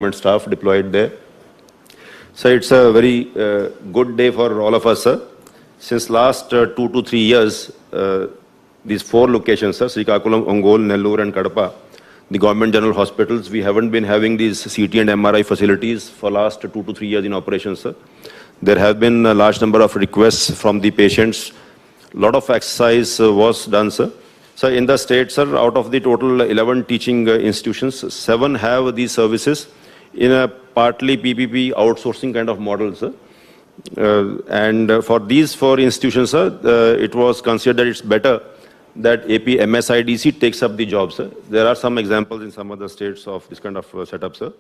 staff deployed there. So it's a very good day for all of us, sir. Since last 2 to 3 years, these 4 locations, sir, Srikakulam, Ongole, Nellore and Kadapa, the government general hospitals, we haven't been having these CT and MRI facilities for last 2 to 3 years in operation, sir. There have been a large number of requests from the patients. A lot of exercise was done, sir. So in the state, sir, out of the total 11 teaching institutions, 7 have these services in a partly PPP outsourcing kind of model, sir. And for these 4 institutions, sir, it was considered that it's better that AP MSIDC takes up the job, sir. There are some examples in some other states of this kind of setup, sir.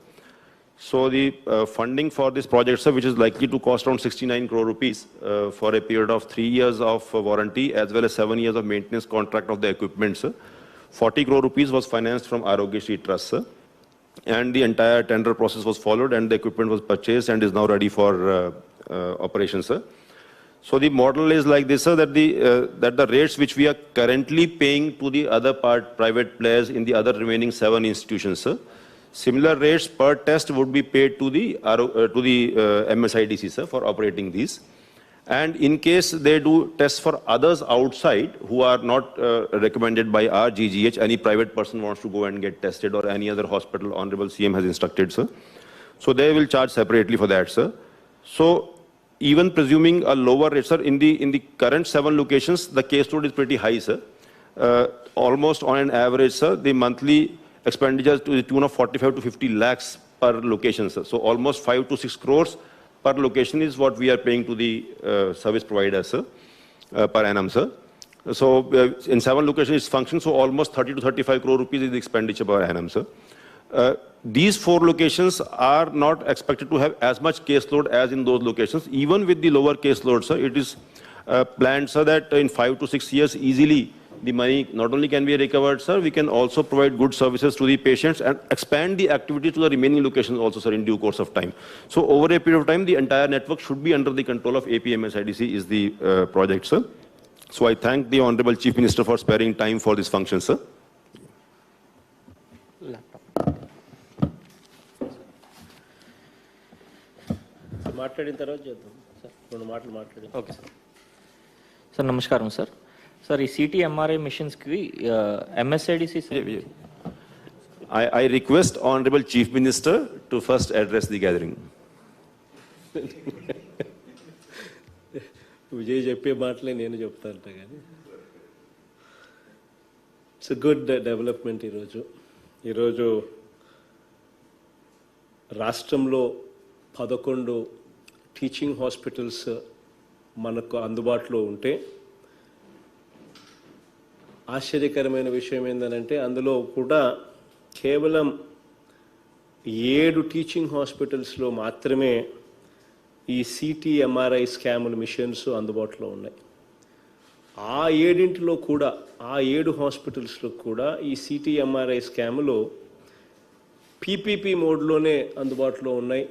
So the funding for this project, sir, which is likely to cost around 69 crore rupees for a period of 3 years of warranty as well as 7 years of maintenance contract of the equipment, sir. 40 crore rupees was financed from Arogyasri Trust, sir. And the entire tender process was followed and the equipment was purchased and is now ready for operation, sir. So the model is like this, sir, that the rates which we are currently paying to the other private players in the other remaining 7 institutions, sir, similar rates per test would be paid to the MSIDC, sir, for operating these. And in case they do tests for others outside who are not recommended by our GGH, any private person wants to go and get tested or any other hospital, Honorable CM has instructed, sir. So they will charge separately for that, sir. So even presuming a lower rate, sir, in the current 7 locations, the caseload is pretty high, sir. Almost on an average, sir, the monthly expenditures to the tune of 45 to 50 lakhs per location, sir. So almost 5 to 6 crores per location is what we are paying to the service provider, sir, per annum, sir. So in 7 locations it's functions, so almost 30 to 35 crore rupees is the expenditure per annum, sir. These 4 locations are not expected to have as much caseload as in those locations. Even with the lower caseload, sir, it is planned, sir, that in 5 to 6 years easily the money not only can be recovered, sir, we can also provide good services to the patients and expand the activity to the remaining locations also, sir, in due course of time. So over a period of time, the entire network should be under the control of APMSIDC is the project, sir. So I thank the Honorable Chief Minister for sparing time for this function, sir. Okay, sir. Sir, namaskaram, sir. Sir, CT MRI missions ki MSIDC, sir. I request Honorable Chief Minister to first address the gathering. It's a good development ఈరోజు రాష్ట్రంలో 11 teaching hospitals మనకు అందుబాటులో ఉంటే ఆశ్చర్యకరమైన విషయం ఏంటంటే అందులో కూడా కేవలం 7 టీచింగ్ హాస్పిటల్స్లో మాత్రమే ఈ సిటీ ఎంఆర్ఐ స్కాముల మిషన్స్ అందుబాటులో ఉన్నాయి. ఆ 7 కూడా ఆ 7 హాస్పిటల్స్లో కూడా ఈ సిటీ ఎంఆర్ఐ స్కాములు పీపీపీ మోడ్లోనే అందుబాటులో ఉన్నాయి.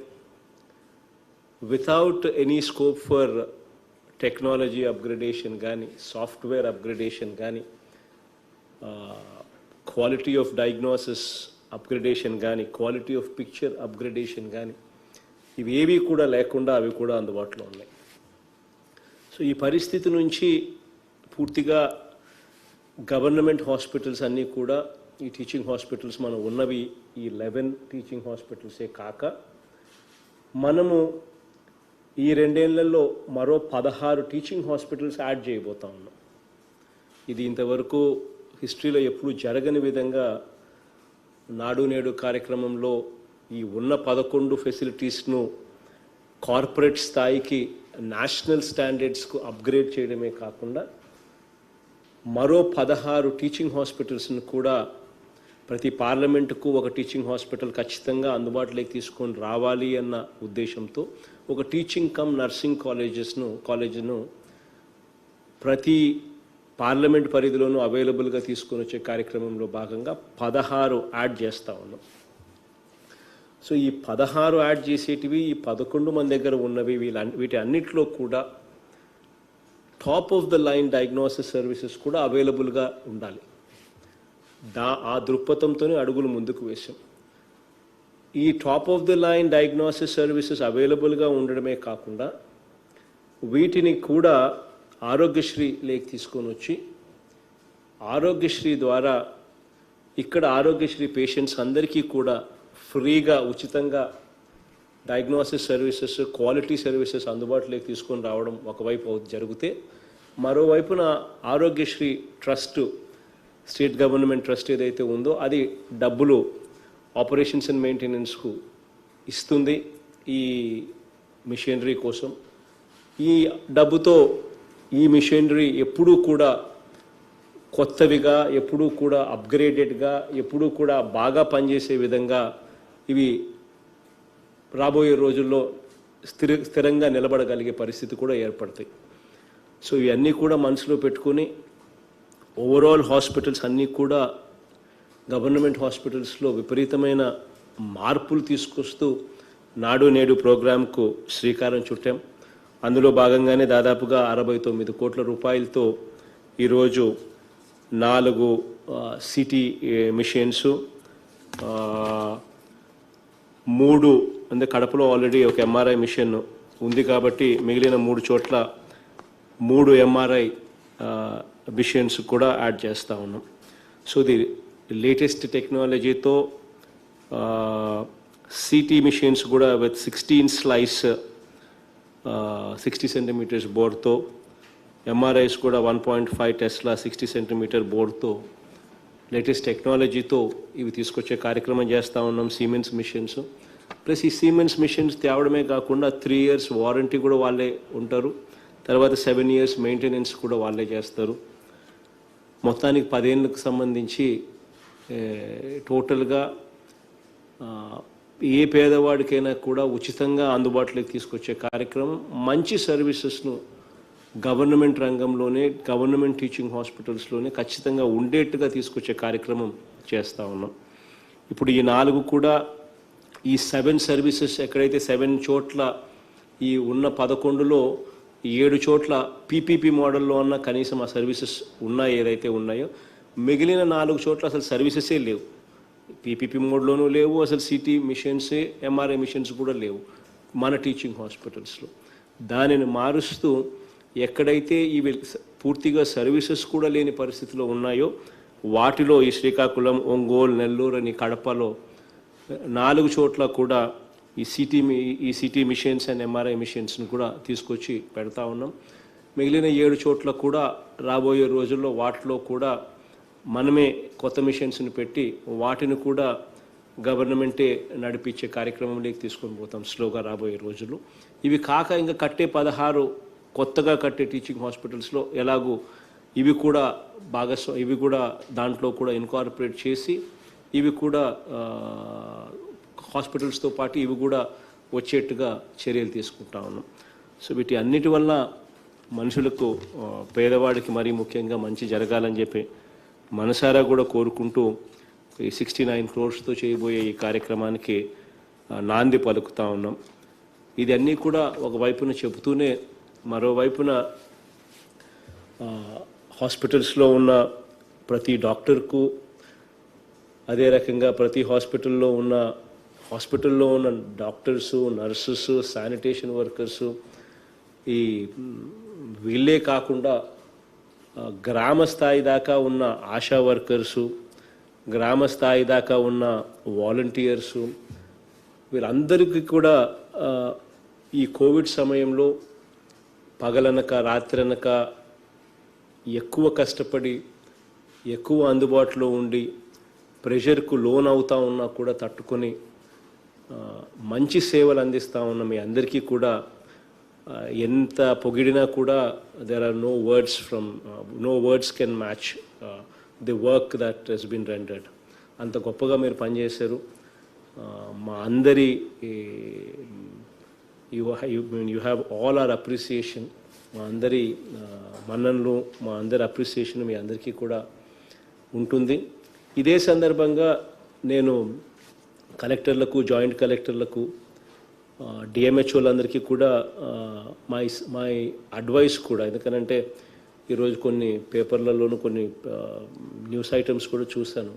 Without any scope for technology upgradation కానీ సాఫ్ట్వేర్ అప్గ్రేడేషన్ కానీ క్వాలిటీ ఆఫ్ డయాగ్నోసిస్ అప్గ్రేడేషన్ కానీ క్వాలిటీ ఆఫ్ పిక్చర్ అప్గ్రేడేషన్ కానీ ఇవేవి కూడా లేకుండా అవి కూడా అందుబాటులో ఉన్నాయి. సో ఈ పరిస్థితి నుంచి పూర్తిగా గవర్నమెంట్ హాస్పిటల్స్ అన్నీ కూడా ఈ టీచింగ్ హాస్పిటల్స్ మనం ఉన్నవి ఈ 11 టీచింగ్ హాస్పిటల్సే కాక మనము ఈ 2 ఏళ్లలో మరో 16 టీచింగ్ హాస్పిటల్స్ యాడ్ చేయబోతా ఉన్నాం. ఇది ఇంతవరకు హిస్టరీలో ఎప్పుడు జరగని విధంగా నాడు నేడు కార్యక్రమంలో ఈ ఉన్న 11 ఫెసిలిటీస్ను కార్పొరేట్ స్థాయికి నేషనల్ స్టాండర్డ్స్కు అప్గ్రేడ్ చేయడమే కాకుండా మరో 16 టీచింగ్ హాస్పిటల్స్ను కూడా ప్రతి పార్లమెంటుకు ఒక టీచింగ్ హాస్పిటల్ ఖచ్చితంగా అందుబాటులోకి తీసుకొని రావాలి అన్న ఉద్దేశంతో ఒక టీచింగ్ కమ్ నర్సింగ్ కాలేజ్ను ప్రతి పార్లమెంట్ పరిధిలోనూ అవైలబుల్గా తీసుకొని వచ్చే కార్యక్రమంలో భాగంగా 16 యాడ్ చేస్తూ ఉన్నాం. సో ఈ 16 యాడ్ చేసేటివి ఈ 11 మన దగ్గర ఉన్నవి వీటి అన్నిటిలో కూడా top of the line diagnosis services కూడా అవైలబుల్గా ఉండాలి. ఆ దృక్పథంతోనే అడుగులు ముందుకు వేశాం. ఈ top of the line diagnosis services అవైలబుల్గా ఉండడమే కాకుండా వీటిని కూడా ఆరోగ్యశ్రీ లేక్ తీసుకొని వచ్చి ఆరోగ్యశ్రీ ద్వారా ఇక్కడ ఆరోగ్యశ్రీ పేషెంట్స్ అందరికీ కూడా ఫ్రీగా ఉచితంగా డయాగ్నోసిస్ సర్వీసెస్ క్వాలిటీ సర్వీసెస్ అందుబాటులోకి తీసుకొని రావడం ఒకవైపు జరిగితే మరోవైపున Aarogyasri trust state government trust ఏదైతే ఉందో అది డబ్బులు ఆపరేషన్స్ అండ్ మెయింటెనెన్స్కు ఇస్తుంది ఈ మిషనరీ కోసం. ఈ డబ్బుతో ఈ మిషనరీ ఎప్పుడూ కూడా కొత్తవిగా ఎప్పుడూ కూడా అప్గ్రేడెడ్గా ఎప్పుడూ కూడా బాగా పనిచేసే విధంగా ఇవి రాబోయే రోజుల్లో స్థిరంగా నిలబడగలిగే పరిస్థితి కూడా ఏర్పడతాయి. సో ఇవన్నీ కూడా మనసులో పెట్టుకుని ఓవరాల్ హాస్పిటల్స్ అన్నీ కూడా గవర్నమెంట్ హాస్పిటల్స్లో విపరీతమైన మార్పులు తీసుకొస్తూ నాడు నేడు ప్రోగ్రాంకు శ్రీకారం చుట్టాం. అందులో భాగంగానే దాదాపుగా 69 కోట్ల రూపాయలతో ఈరోజు 4 సిటీ మిషన్స్, 3 అంటే కడపలో ఆల్రెడీ ఒక ఎంఆర్ఐ మిషన్ ఉంది కాబట్టి మిగిలిన 3 చోట్ల 3 ఎంఆర్ఐ మిషన్స్ కూడా యాడ్ చేస్తూ ఉన్నాం. సో ది లేటెస్ట్ టెక్నాలజీతో సిటీ మిషన్స్ కూడా విత్ 16 స్లైస్ 60 సెంటీమీటర్స్ బోర్డ్తో, ఎంఆర్ఐస్ కూడా 1.5 టెస్లా 60 సెంటీమీటర్ బోర్డ్తో లేటెస్ట్ టెక్నాలజీతో ఇవి తీసుకొచ్చే కార్యక్రమం చేస్తూ ఉన్నాం. సీమెన్స్ మిషన్స్ ప్లస్ ఈ సీమెన్స్ మిషన్స్ తేవడమే కాకుండా 3 years వారంటీ కూడా వాళ్ళే ఉంటారు, తర్వాత 7 years మెయింటెనెన్స్ కూడా వాళ్ళే చేస్తారు. మొత్తానికి 10 ఏళ్ళకు సంబంధించి టోటల్గా ఏ పేదవాడికైనా కూడా ఉచితంగా అందుబాటులోకి తీసుకొచ్చే కార్యక్రమం, మంచి సర్వీసెస్ను గవర్నమెంట్ రంగంలోనే గవర్నమెంట్ టీచింగ్ హాస్పిటల్స్లోనే ఖచ్చితంగా ఉండేట్టుగా తీసుకొచ్చే కార్యక్రమం చేస్తూ ఉన్నాం. ఇప్పుడు ఈ 4 కూడా ఈ 7 సర్వీసెస్ ఎక్కడైతే 7 చోట్ల ఈ ఉన్న 11లో 7 చోట్ల పీపీపీ మోడల్లో ఉన్న కనీసం ఆ సర్వీసెస్ ఉన్నాయి ఏదైతే ఉన్నాయో, మిగిలిన 4 చోట్ల అసలు సర్వీసెసే లేవు. పీపీపీ మోడ్లోనూ లేవు, అసలు సిటీ మిషన్సే ఎంఆర్ఐ మిషన్స్ కూడా లేవు మన టీచింగ్ హాస్పిటల్స్లో. దానిని మారుస్తూ ఎక్కడైతే ఇవి పూర్తిగా సర్వీసెస్ కూడా లేని పరిస్థితిలో ఉన్నాయో వాటిలో ఈ శ్రీకాకుళం, ఒంగోలు, నెల్లూరు అని కడపలో 4 చోట్ల కూడా ఈ సిటీ మిషన్స్ అండ్ ఎంఆర్ఐ మిషన్స్ని కూడా తీసుకొచ్చి పెడతా ఉన్నాం. మిగిలిన 7 చోట్ల కూడా రాబోయే రోజుల్లో వాటిలో కూడా మనమే కొత్త మిషన్స్ని పెట్టి వాటిని కూడా గవర్నమెంటే నడిపించే కార్యక్రమంలోకి తీసుకొని పోతాం స్లోగా రాబోయే రోజుల్లో. ఇవి కాక ఇంకా కట్టే 16 కొత్తగా కట్టే టీచింగ్ హాస్పిటల్స్లో ఎలాగూ ఇవి కూడా ఇవి కూడా దాంట్లో కూడా ఇన్కార్పొరేట్ చేసి ఇవి కూడా హాస్పిటల్స్తో పాటు ఇవి కూడా వచ్చేట్టుగా చర్యలు తీసుకుంటా ఉన్నాం. సో వీటి అన్నిటి వల్ల మనుషులకు పేదవాడికి మరీ ముఖ్యంగా మంచి జరగాలని చెప్పి మనసారా కూడా కోరుకుంటూ ఈ 69 crores చేయబోయే ఈ కార్యక్రమానికి నాంది పలుకుతా ఉన్నాం. ఇది అన్నీ కూడా ఒకవైపున చెబుతూనే మరోవైపున హాస్పిటల్స్లో ఉన్న ప్రతి డాక్టర్కు అదే రకంగా ప్రతి హాస్పిటల్లో ఉన్న డాక్టర్సు, నర్సెస్, శానిటేషన్ వర్కర్సు ఈ వీళ్ళే కాకుండా గ్రామ స్థాయి దాకా ఉన్న ఆశా వర్కర్సు, గ్రామ స్థాయి దాకా ఉన్న వాలంటీర్సు వీళ్ళందరికీ కూడా ఈ కోవిడ్ సమయంలో పగలనక రాత్రనక ఎక్కువ కష్టపడి ఎక్కువ అందుబాటులో ఉండి ప్రెషర్కు లోన్ అవుతా ఉన్నా కూడా తట్టుకొని మంచి సేవలు అందిస్తూ ఉన్న మీ అందరికీ కూడా ఎంత పొగిడినా కూడా there are no words can match the work that has been rendered. అంత గొప్పగా మీరు పనిచేశారు. మా అందరి you have all our appreciation. మా అందరి మన్ననలు, మా అందరి అప్రిసియేషన్ మీ అందరికీ కూడా ఉంటుంది. ఇదే సందర్భంగా నేను కలెక్టర్లకు, జాయింట్ కలెక్టర్లకు, డిఎంహెచ్ఓలందరికీ కూడా మై అడ్వైస్ కూడా, ఎందుకనంటే ఈరోజు కొన్ని పేపర్లలోనూ కొన్ని న్యూస్ ఐటమ్స్ కూడా చూశాను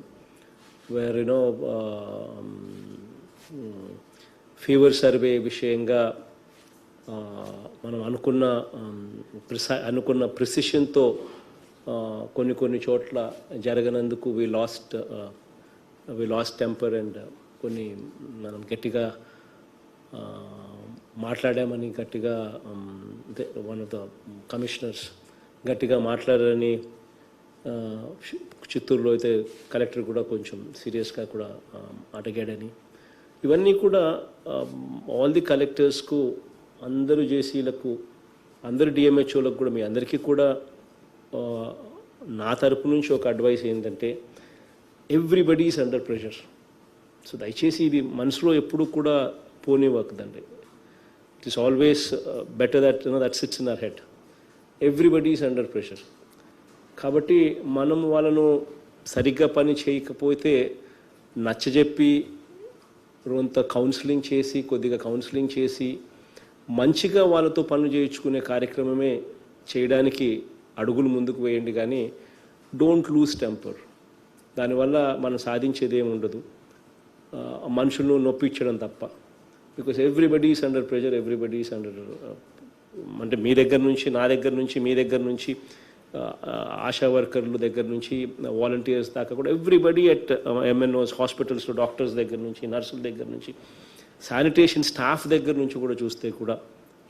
వేర్ ఫీవర్ సర్వే విషయంగా మనం అనుకున్న ప్రిసిషన్తో కొన్ని చోట్ల జరగనందుకు వి లాస్ట్ టెంపర్ అండ్ కొన్ని మనం గట్టిగా మాట్లాడామని గట్టిగా వన్ ఆఫ్ ద కమిషనర్స్ గట్టిగా మాట్లాడారని చిత్తూరులో అయితే కలెక్టర్ కూడా కొంచెం సీరియస్గా కూడా అడిగాడని ఇవన్నీ కూడా ఆల్ ది కలెక్టర్స్కు అందరూ జేసీలకు అందరు డిఎంహెచ్ఓలకు కూడా మీ అందరికీ కూడా నా తరపు నుంచి ఒక అడ్వైస్ ఏంటంటే everybody is under pressure. So దయచేసి ఇది మనసులో ఎప్పుడు కూడా పోనివ్వకదండి. It is always better that sits in our head. Everybody is under pressure. కాబట్టి మనం వాళ్ళను సరిగ్గా పని చేయకపోతే నచ్చజెప్పి కొంత కొద్దిగా కౌన్సిలింగ్ చేసి మంచిగా వాళ్ళతో పనులు చేయించుకునే కార్యక్రమమే చేయడానికి అడుగులు ముందుకు వేయండి. కానీ డోంట్ లూజ్ టెంపర్. దానివల్ల మనం సాధించేది ఏమి ఉండదు, మనుషులను నొప్పించడం తప్ప. Because everybody is under pressure, everybody is under, అంటే మీ దగ్గర నుంచి నా దగ్గర నుంచి మీ దగ్గర నుంచి ఆశా వర్కర్ల దగ్గర నుంచి వాలంటీర్స్ దాకా కూడా ఎవ్రీబడీ అట్ ఎంఎన్ఓస్, హాస్పిటల్స్లో డాక్టర్స్ దగ్గర నుంచి, నర్సుల దగ్గర నుంచి, శానిటేషన్ స్టాఫ్ దగ్గర నుంచి కూడా చూస్తే కూడా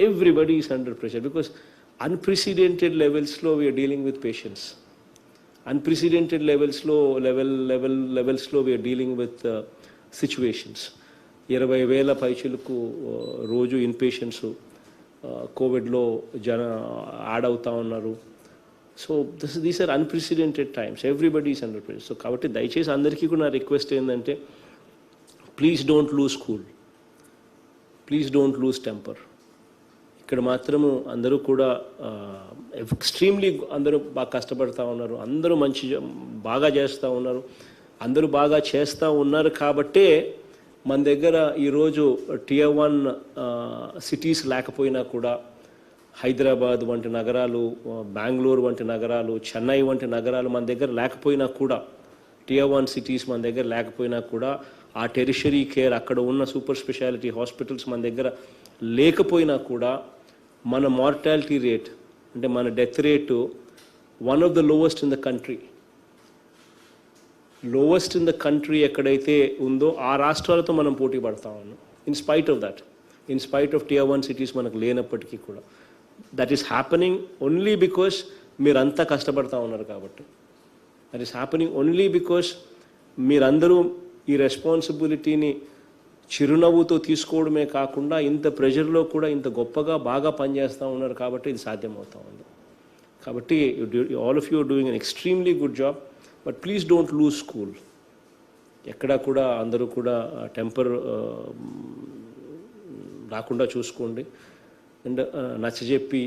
everybody is under pressure. Because unprecedented లెవెల్స్లో we are dealing with patients. Unprecedented లెవెల్స్లో వీఆర్ డీలింగ్ విత్ సిచ్యువేషన్స్. 20,000 పైచులకు రోజు ఇన్ పేషెంట్స్ కోవిడ్లో యాడ్ అవుతూ ఉన్నారు. So these are unprecedented times. Everybody is under pressure. So కాబట్టి దయచేసి అందరికీ కూడా నా రిక్వెస్ట్ ఏంటంటే please don't lose cool, please don't lose temper. ఇక్కడ మాత్రము అందరూ కూడా ఎక్స్ట్రీమ్లీ అందరూ బాగా కష్టపడుతూ ఉన్నారు, అందరూ బాగా చేస్తూ ఉన్నారు, అందరూ బాగా చేస్తూ ఉన్నారు. కాబట్టే మన దగ్గర ఈరోజు Tier 1 సిటీస్ లేకపోయినా కూడా హైదరాబాద్ వంటి నగరాలు, బెంగళూరు వంటి నగరాలు, చెన్నై వంటి నగరాలు మన దగ్గర లేకపోయినా కూడా, Tier 1 సిటీస్ మన దగ్గర లేకపోయినా కూడా ఆ టెరిషరీ కేర్, అక్కడ ఉన్న సూపర్ స్పెషాలిటీ హాస్పిటల్స్ మన దగ్గర లేకపోయినా కూడా మన మార్టాలిటీ రేట్, అంటే మన death rate one of the lowest in the country. Lowest in the country ఎక్కడైతే ఉందో ఆ రాష్ట్రాలతో మనం పోటీ పడతా ఉన్నాం. In spite of Tier 1 cities మనకు లేనప్పటికీ కూడా that is happening only because మీరంతా కష్టపడతా ఉన్నారు కాబట్టి. That is happening only because మీరందరూ ఈ రెస్పాన్సిబిలిటీని చిరునవ్వుతో తీసుకోవడమే కాకుండా ఇంత ప్రెషర్లో కూడా ఇంత గొప్పగా బాగా పనిచేస్తూ ఉన్నారు కాబట్టి ఇది సాధ్యమవుతూ ఉంది. కాబట్టి all of you are doing an extremely good job. But please don't lose cool. ఎక్కడా కూడా అందరూ కూడా టెంపర్ రాకుండా చూసుకోండి. అండ్ నచ్చజెప్పి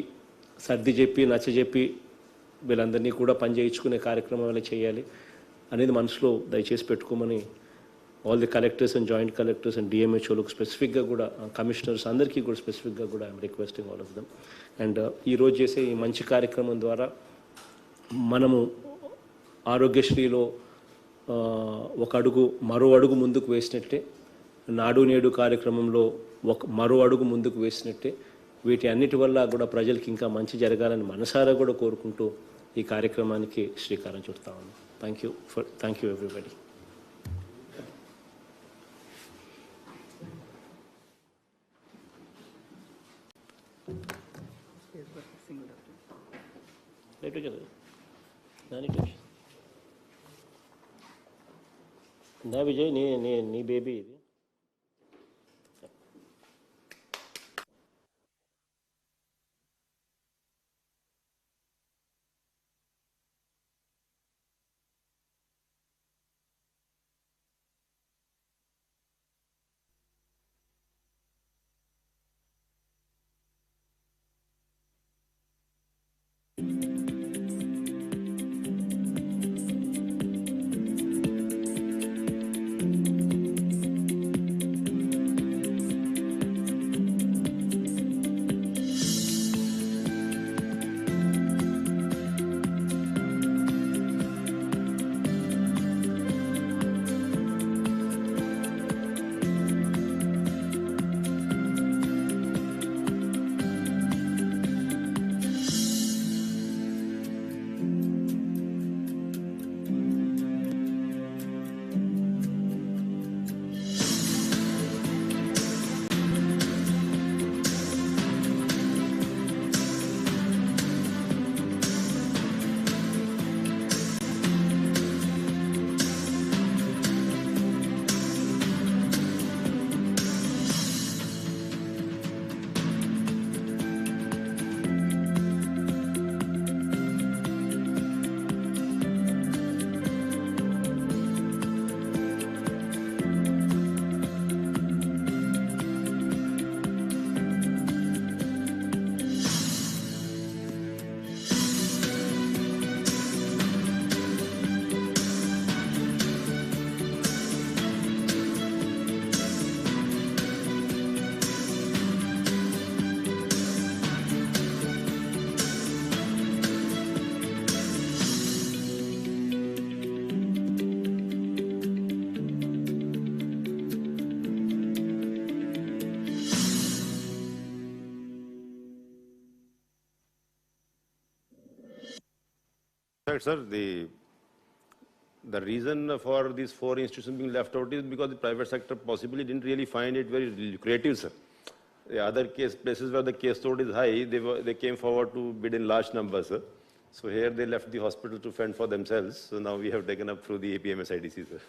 వీళ్ళందరినీ కూడా పని చేయించుకునే కార్యక్రమాలు చేయాలి అనేది మనసులో దయచేసి పెట్టుకోమని all the collectors and joint collectors and డిఎంహెచ్ఓలకు స్పెసిఫిక్గా కూడా, కమిషనర్స్ అందరికీ కూడా స్పెసిఫిక్గా కూడా I'm requesting all of them. And ఈరోజు చేసే ఈ మంచి కార్యక్రమం ద్వారా మనము ఆరోగ్యశ్రీలో మరో అడుగు ముందుకు వేసినట్టే, నాడు నేడు కార్యక్రమంలో మరో అడుగు ముందుకు వేసినట్టే, వీటి అన్నిటి వల్ల కూడా ప్రజలకి ఇంకా మంచి జరగాలని మనసారా కూడా కోరుకుంటూ ఈ కార్యక్రమానికి శ్రీకారం చుడతా ఉన్నాం. Thank you everybody. నా విజయ్ నీ బేబీ ఇది. Right, sir. The reason for these 4 institutions being left out is because the private sector possibly didn't really find it very lucrative, sir. The other places where the case load is high, they came forward to bid in large numbers, sir. So here they left the hospital to fend for themselves. So now we have taken up through the APMS IDC, sir.